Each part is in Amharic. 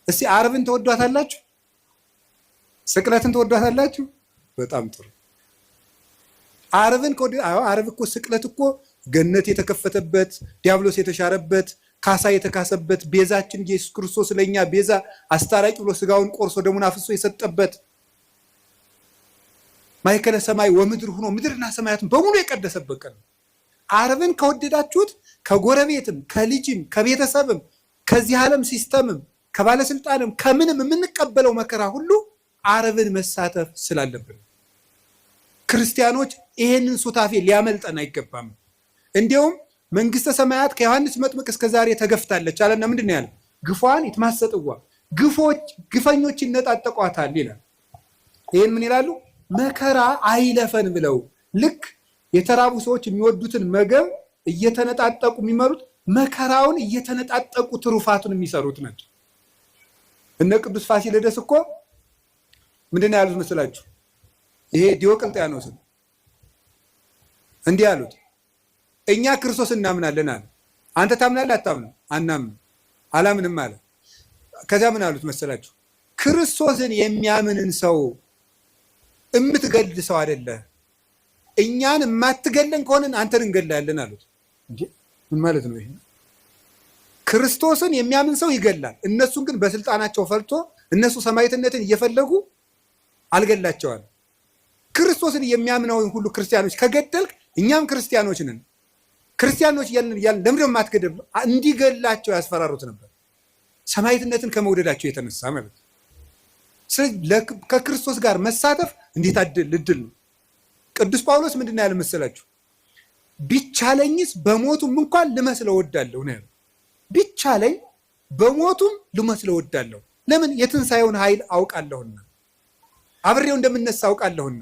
እስቲ ዓርብን ተወዷታላችሁ? ስቅለትን ተወዷታላችሁ? በጣም ጥሩ። ዓርብን ዓርብ እኮ ስቅለት እኮ ገነት የተከፈተበት ዲያብሎስ የተሻረበት ካሳ የተካሰበት ቤዛችን ኢየሱስ ክርስቶስ ለኛ ቤዛ አስታራቂ ብሎ ስጋውን ቆርሶ ደሙን አፍሶ የሰጠበት ማይከለ ሰማይ ወምድር ሆኖ ምድርና ሰማያትን በሙሉ የቀደሰበት ቀን። ዓርብን ከወደዳችሁት ከጎረቤትም ከልጅም ከቤተሰብም ከዚህ ዓለም ሲስተምም ከባለስልጣንም ከምንም የምንቀበለው መከራ ሁሉ ዓርብን መሳተፍ ስላለብን ክርስቲያኖች ይሄንን ሱታፌ ሊያመልጠን አይገባም። እንዲያውም መንግስተ ሰማያት ከዮሐንስ መጥምቅ እስከ ዛሬ ተገፍታለች አለና ምንድነው ያለው? ግፏን ይትማሰጥዋ ግፈኞች ይነጣጠቋታል ይላል። ይሄን ምን ይላሉ? መከራ አይለፈን ብለው ልክ የተራቡ ሰዎች የሚወዱትን ምግብ እየተነጣጠቁ የሚመሩት መከራውን እየተነጣጠቁ ትሩፋቱን የሚሰሩት ናቸው። እነ ቅዱስ ፋሲለደስ እኮ ምንድነው ያሉት መስላችሁ? ይሄ ዲዮቅልጥያኖስን እንዲህ ያሉት እኛ ክርስቶስ እናምናለን አለ። አንተ ታምናለህ? አታምንም? አናምን። አላምንም አለ። ከዛ ምን አሉት መሰላችሁ? ክርስቶስን የሚያምንን ሰው እምትገል ሰው አይደለ፣ እኛን የማትገለን ከሆነን አንተን እንገላለን አሉት። እንዴ ምን ማለት ነው ይሄ? ክርስቶስን የሚያምን ሰው ይገላል። እነሱን ግን በስልጣናቸው ፈልቶ እነሱ ሰማዕትነትን እየፈለጉ አልገላቸዋል። ክርስቶስን የሚያምነውን ሁሉ ክርስቲያኖች ከገደልክ እኛም ክርስቲያኖች ነን፣ ክርስቲያኖች ያልን ለምንድን ነው የማትገደሉ? እንዲገላቸው ያስፈራሩት ነበር፣ ሰማዕትነትን ከመውደዳቸው የተነሳ ማለት ነው። ስለዚህ ከክርስቶስ ጋር መሳተፍ እንዴት እድል ነው። ቅዱስ ጳውሎስ ምንድን ነው ያለ መሰላችሁ? ቢቻለኝስ በሞቱም እንኳን ልመስለው እወዳለሁ ነው ያለው። ቢቻለኝ በሞቱም ልመስለው እወዳለሁ። ለምን? የትንሣኤውን ኃይል አውቃለሁና፣ አብሬው እንደምነሳ አውቃለሁና።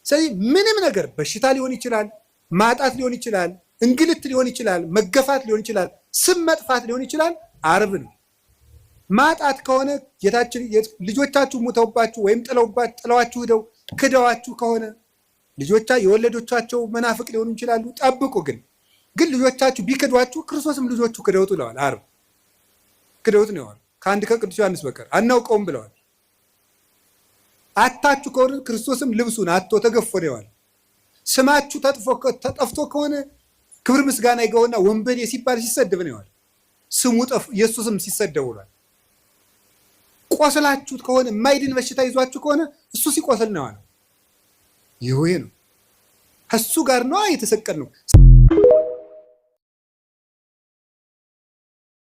ስለዚህ ምንም ነገር በሽታ ሊሆን ይችላል፣ ማጣት ሊሆን ይችላል፣ እንግልት ሊሆን ይችላል፣ መገፋት ሊሆን ይችላል፣ ስም መጥፋት ሊሆን ይችላል። ዓርብ ነው። ማጣት ከሆነ ጌታችን ልጆቻችሁ ሞተውባችሁ ወይም ጥለዋችሁ ሄደው ክደዋችሁ ከሆነ የወለዶቻቸው መናፍቅ ሊሆኑ ይችላሉ። ጠብቁ። ግን ልጆቻችሁ ቢክዷችሁ ክርስቶስም ልጆቹ ክደውት ብለዋል። ዓርብ ክደውት ነው ያለው። ከአንድ ከቅዱስ ዮሐንስ በቀር አናውቀውም ብለዋል። አታችሁ ከሆነ ክርስቶስም ልብሱን አጥቶ ተገፎ ነው ያለው። ስማችሁ ተጠፍቶ ከሆነ ክብር ምስጋና ይገውና ወንበዴ ሲባል ሲሰደብ ነው ያለው። ስሙ የሱ ስም ሲሰደብ ውሏል። ቆስላችሁት ከሆነ የማይድን በሽታ ይዟችሁ ከሆነ እሱ ሲቆስል ነው ያለው። ይሄ ነው ከሱ ጋር ነው የተሰቀል ነው።